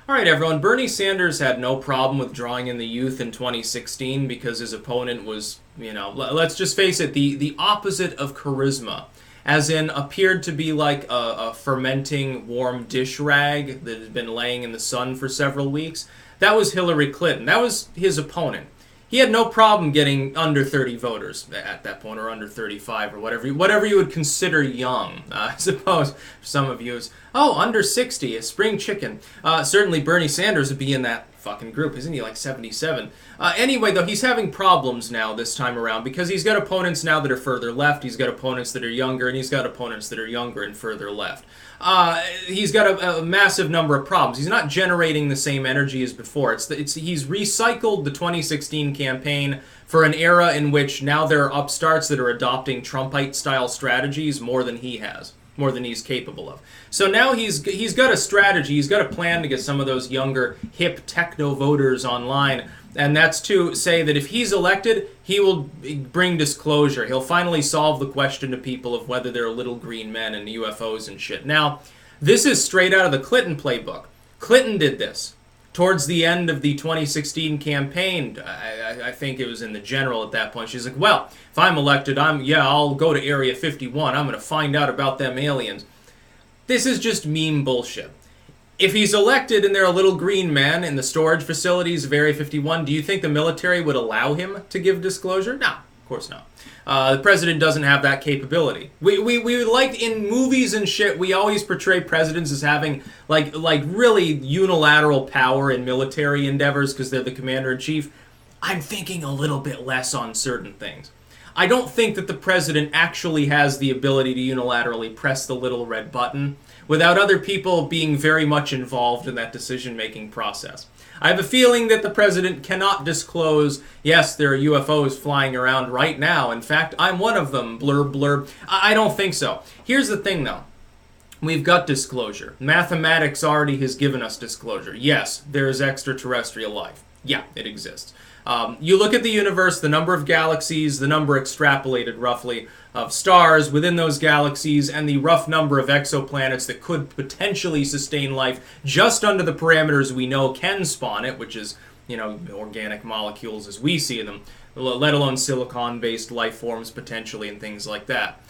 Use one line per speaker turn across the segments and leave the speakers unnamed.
All right, everyone. Bernie Sanders had no problem with drawing in the youth in 2016 because his opponent was, let's just face it, the opposite of charisma. As in, appeared to be like a fermenting warm dish rag that had been laying in the sun for several weeks. That was Hillary Clinton. That was his opponent. He had no problem getting under 30 voters at that point, or under 35, or whatever you would consider young. I suppose for some of you is, under 60, a spring chicken. Certainly Bernie Sanders would be in that fucking group. Isn't he like 77? Anyway, though, he's having problems now this time around because he's got opponents now that are further left, he's got opponents that are younger, and he's got opponents that are younger and further left. He's got a massive number of problems. He's not generating the same energy as before. He's recycled the 2016 campaign for an era in which now there are upstarts that are adopting Trumpite-style strategies more than he has, more than he's capable of. So now he's got a strategy, he's got a plan to get some of those younger, hip techno voters online, and that's to say that if he's elected, he will bring disclosure. He'll finally solve the question to people of whether they're little green men and UFOs and shit. Now, this is straight out of the Clinton playbook. Clinton did this towards the end of the 2016 campaign. I think it was in the general at that point. She's like, well, if I'm elected, I'll go to Area 51. I'm going to find out about them aliens. This is just meme bullshit. If he's elected and they're a little green man in the storage facilities of Area 51, do you think the military would allow him to give disclosure? No, of course not. The president doesn't have that capability. We like in movies and shit, we always portray presidents as having like really unilateral power in military endeavors because they're the commander-in-chief. I'm thinking a little bit less on certain things. I don't think that the president actually has the ability to unilaterally press the little red button without other people being very much involved in that decision-making process. I have a feeling that the president cannot disclose, yes, there are UFOs flying around right now. In fact, I'm one of them, blurb, blurb. I don't think so. Here's the thing, though. We've got disclosure. Mathematics already has given us disclosure. Yes, there is extraterrestrial life. Yeah, it exists. You look at the universe, the number of galaxies, the number extrapolated roughly of stars within those galaxies, and the rough number of exoplanets that could potentially sustain life just under the parameters we know can spawn it, which is, organic molecules as we see them, let alone silicon-based life forms potentially and things like that.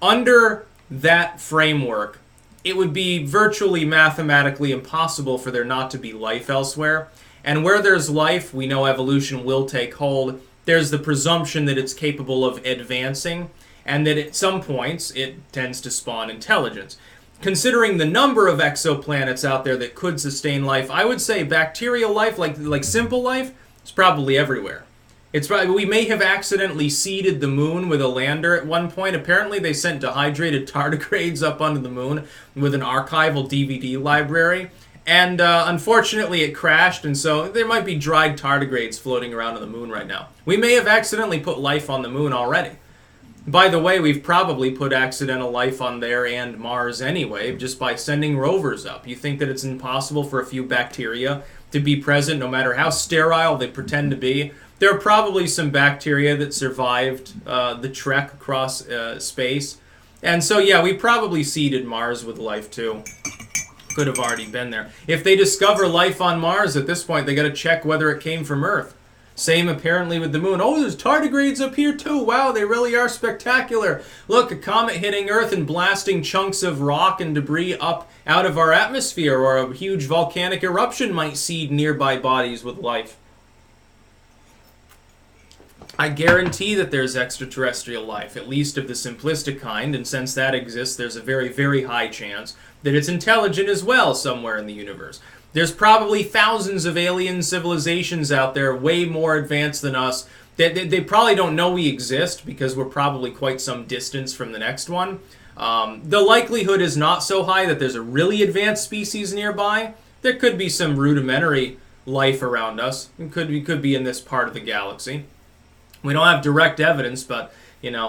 Under that framework, it would be virtually mathematically impossible for there not to be life elsewhere. And where there's life, we know evolution will take hold. There's the presumption that it's capable of advancing, and that at some points it tends to spawn intelligence. Considering the number of exoplanets out there that could sustain life, I would say bacterial life, like simple life, is probably everywhere. We may have accidentally seeded the moon with a lander at one point. Apparently they sent dehydrated tardigrades up onto the moon with an archival DVD library. And unfortunately it crashed, and so there might be dried tardigrades floating around on the moon right now. We may have accidentally put life on the moon already. By the way, we've probably put accidental life on there and Mars anyway, just by sending rovers up. You think that it's impossible for a few bacteria to be present, no matter how sterile they pretend to be? There are probably some bacteria that survived the trek across space. And so, yeah, we probably seeded Mars with life, too. Could have already been there. If they discover life on Mars at this point, they got to check whether it came from Earth. Same apparently with the moon. Oh, there's tardigrades up here too. Wow, they really are spectacular. Look, a comet hitting Earth and blasting chunks of rock and debris up out of our atmosphere, or a huge volcanic eruption might seed nearby bodies with life. I guarantee that there's extraterrestrial life, at least of the simplistic kind, and since that exists, there's a very, very high chance that it's intelligent as well somewhere in the universe. There's probably thousands of alien civilizations out there, way more advanced than us. They probably don't know we exist because we're probably quite some distance from the next one. The likelihood is not so high that there's a really advanced species nearby. There could be some rudimentary life around us. It could be in this part of the galaxy. We don't have direct evidence, but,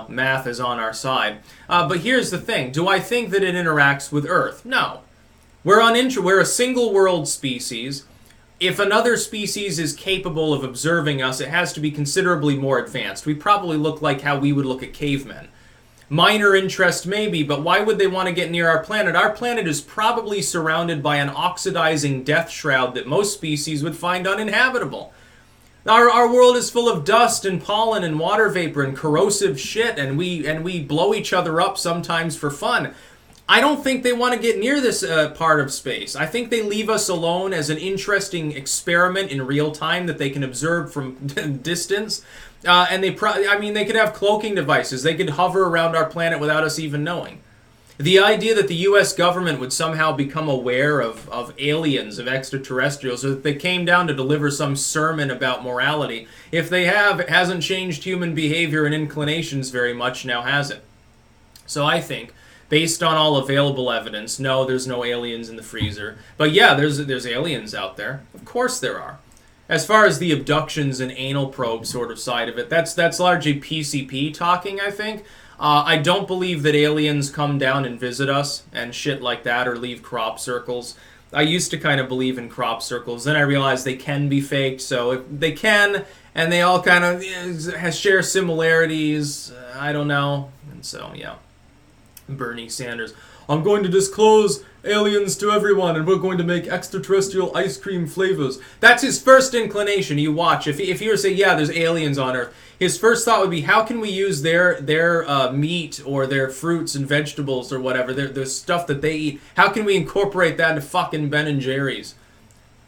math is on our side. But here's the thing. Do I think that it interacts with Earth? No. We're a single world species. If another species is capable of observing us, it has to be considerably more advanced. We probably look like how we would look at cavemen. Minor interest maybe, but why would they want to get near our planet? Our planet is probably surrounded by an oxidizing death shroud that most species would find uninhabitable. Our world is full of dust and pollen and water vapor and corrosive shit, and we blow each other up sometimes for fun. I don't think they want to get near this part of space. I think they leave us alone as an interesting experiment in real time that they can observe from distance. And they could have cloaking devices. They could hover around our planet without us even knowing. The idea that the U.S. government would somehow become aware of aliens, of extraterrestrials, so that they came down to deliver some sermon about morality, if they have, it hasn't changed human behavior and inclinations very much now, has it? So I think, based on all available evidence, no, there's no aliens in the freezer. But yeah, there's aliens out there. Of course there are. As far as the abductions and anal probe sort of side of it, that's largely PCP talking, I think. I don't believe that aliens come down and visit us and shit like that or leave crop circles. I used to kind of believe in crop circles. Then I realized they can be faked, so if they can, and they all kind of share similarities, I don't know. And so, yeah. Bernie Sanders. I'm going to disclose aliens to everyone, and we're going to make extraterrestrial ice cream flavors. That's his first inclination. You watch. If he were to say, yeah, there's aliens on Earth, his first thought would be, how can we use their meat or their fruits and vegetables or whatever, their stuff that they eat, how can we incorporate that into fucking Ben and Jerry's?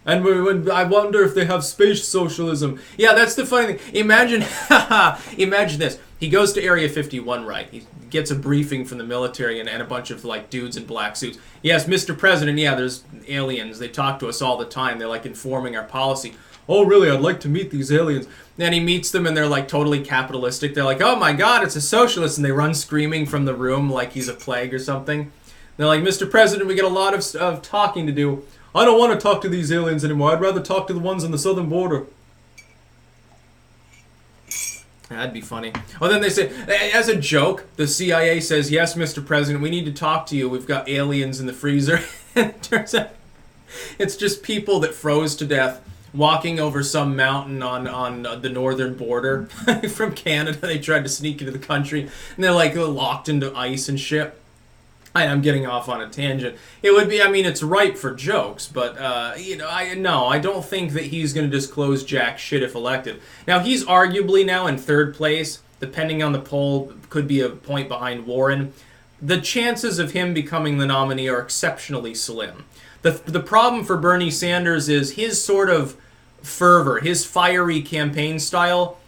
And I wonder if they have space socialism. Yeah, that's the funny thing. Imagine this. He goes to Area 51, right? He gets a briefing from the military and a bunch of, like, dudes in black suits. Yes, Mr. President, yeah, there's aliens. They talk to us all the time. They're, like, informing our policy. Oh, really? I'd like to meet these aliens. And he meets them, and they're, like, totally capitalistic. They're like, oh, my God, it's a socialist. And they run screaming from the room like he's a plague or something. They're like, Mr. President, we got a lot of talking to do. I don't want to talk to these aliens anymore. I'd rather talk to the ones on the southern border. That'd be funny. Oh, then they say, as a joke, the CIA says, yes, Mr. President, we need to talk to you. We've got aliens in the freezer. It turns out it's just people that froze to death walking over some mountain on the northern border from Canada. They tried to sneak into the country, and they're like locked into ice and shit. I'm getting off on a tangent. It would be, I mean, it's ripe for jokes, but, I don't think that he's going to disclose jack shit if elected. Now, he's arguably now in third place, depending on the poll, could be a point behind Warren. The chances of him becoming the nominee are exceptionally slim. The problem for Bernie Sanders is his sort of fervor, his fiery campaign style,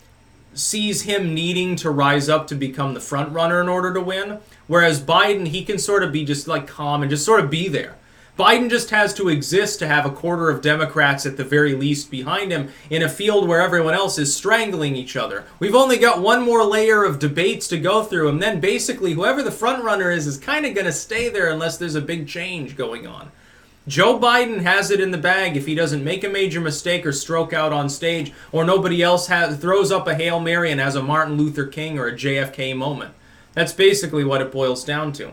sees him needing to rise up to become the front runner in order to win. Whereas Biden, he can sort of be just like calm and just sort of be there. Biden just has to exist to have a quarter of Democrats at the very least behind him in a field where everyone else is strangling each other. We've only got one more layer of debates to go through, and then basically whoever the front runner is kind of going to stay there unless there's a big change going on. Joe Biden has it in the bag if he doesn't make a major mistake or stroke out on stage, or nobody else throws up a Hail Mary and has a Martin Luther King or a JFK moment. That's basically what it boils down to.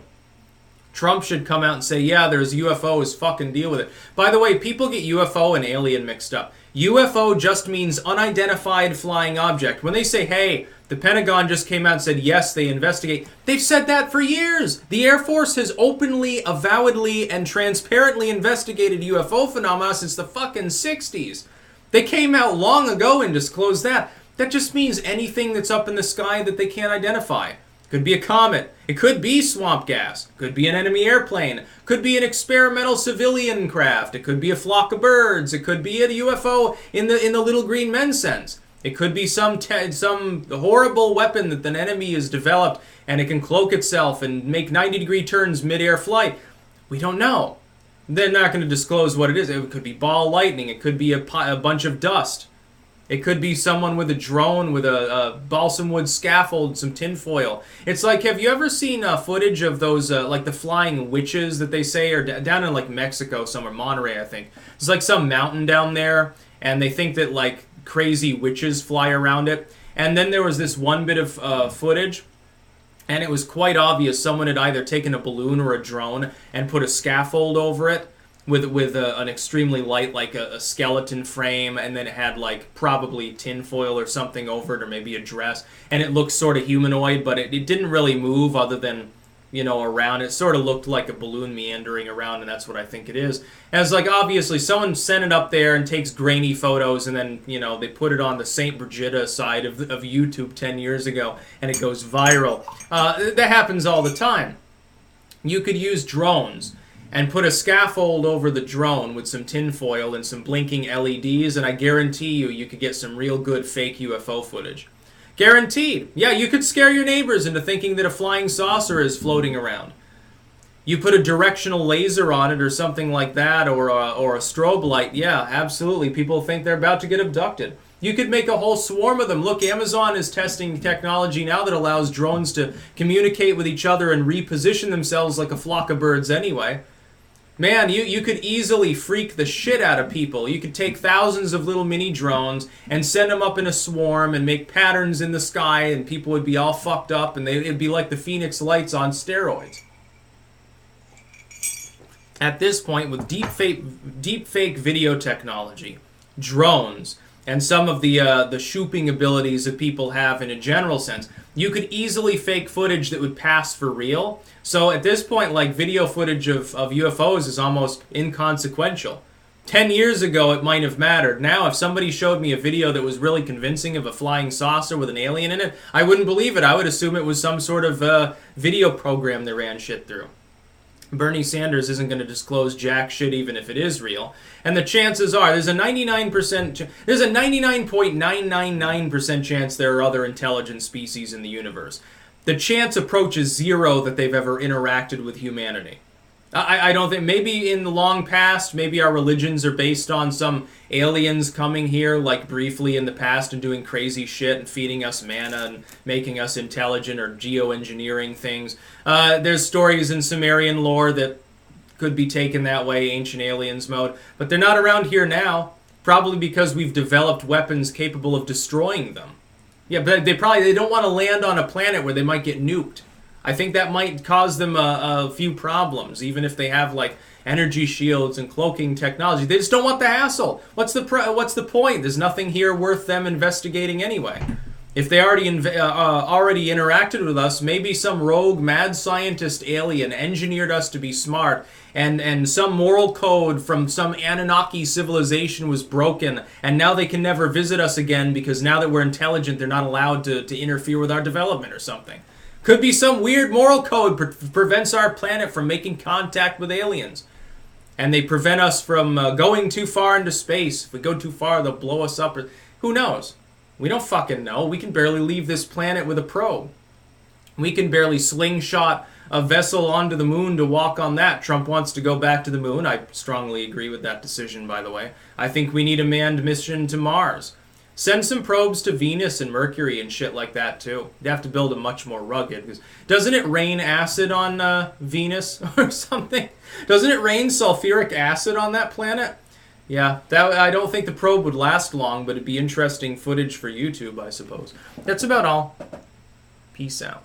Trump should come out and say, yeah, there's UFOs, fucking deal with it. By the way, people get UFO and alien mixed up. UFO just means unidentified flying object. When they say, hey, the Pentagon just came out and said, yes, they investigate, they've said that for years. The Air Force has openly, avowedly, and transparently investigated UFO phenomena since the fucking 60s. They came out long ago and disclosed that. That just means anything that's up in the sky that they can't identify. Could be a comet. It could be swamp gas. Could be an enemy airplane. Could be an experimental civilian craft. It could be a flock of birds. It could be a UFO in the little green men sense. It could be some horrible weapon that an enemy has developed, and it can cloak itself and make 90-degree turns mid-air flight. We don't know. They're not going to disclose what it is. It could be ball lightning. It could be a bunch of dust. It could be someone with a drone with a balsam wood scaffold, some tinfoil. It's like, have you ever seen footage of those, like the flying witches that they say are down in like Mexico somewhere, Monterey, I think. There's like some mountain down there, and they think that like crazy witches fly around it. And then there was this one bit of footage, and it was quite obvious someone had either taken a balloon or a drone and put a scaffold over it, with an extremely light, like a skeleton frame, and then it had like probably tinfoil or something over it, or maybe a dress, and it looked sort of humanoid, but it didn't really move other than, you know, around. It sort of looked like a balloon meandering around, and that's what I think it is. And it's like, obviously, someone sent it up there and takes grainy photos, and then, you know, they put it on the St. Brigida side of YouTube 10 years ago, and it goes viral. That happens all the time. You could use drones and put a scaffold over the drone with some tinfoil and some blinking LEDs, and I guarantee you could get some real good fake UFO footage. Guaranteed. Yeah, you could scare your neighbors into thinking that a flying saucer is floating around. You put a directional laser on it or something like that, or a strobe light. Yeah, absolutely. People think they're about to get abducted. You could make a whole swarm of them. Look, Amazon is testing technology now that allows drones to communicate with each other and reposition themselves like a flock of birds anyway. Man, you could easily freak the shit out of people. You could take thousands of little mini drones and send them up in a swarm and make patterns in the sky, and people would be all fucked up, and it'd be like the Phoenix Lights on steroids. At this point, with deep fake video technology, drones, and some of the shooping abilities that people have in a general sense, you could easily fake footage that would pass for real. So at this point, like, video footage of UFOs is almost inconsequential. 10 years ago, it might have mattered. Now, if somebody showed me a video that was really convincing of a flying saucer with an alien in it, I wouldn't believe it. I would assume it was some sort of video program they ran shit through. Berniesanders isn't going to disclose jack shit even if it is real. And the chances are, there's a 99.999% chance there are other intelligent species in the universe. The chance approaches zero that they've ever interacted with humanity. I don't think, maybe in the long past, maybe our religions are based on some aliens coming here, like briefly in the past, and doing crazy shit and feeding us manna and making us intelligent, or geoengineering things. There's stories in Sumerian lore that could be taken that way, ancient aliens mode, but they're not around here now, probably because we've developed weapons capable of destroying them. Yeah, but they don't want to land on a planet where they might get nuked. I think that might cause them a few problems, even if they have like energy shields and cloaking technology. They just don't want the hassle. What's the point? There's nothing here worth them investigating anyway. If they already interacted with us, maybe some rogue mad scientist alien engineered us to be smart, and some moral code from some Anunnaki civilization was broken, and now they can never visit us again because now that we're intelligent, they're not allowed to interfere with our development or something. Could be some weird moral code prevents our planet from making contact with aliens. And they prevent us from going too far into space. If we go too far, they'll blow us up. Who knows? We don't fucking know. We can barely leave this planet with a probe. We can barely slingshot a vessel onto the moon to walk on that. Trump wants to go back to the moon. I strongly agree with that decision, by the way. I think we need a manned mission to Mars. Send some probes to Venus and Mercury and shit like that, too. They have to build it much more rugged. Because doesn't it rain acid on Venus or something? Doesn't it rain sulfuric acid on that planet? Yeah, I don't think the probe would last long, but it'd be interesting footage for YouTube, I suppose. That's about all. Peace out.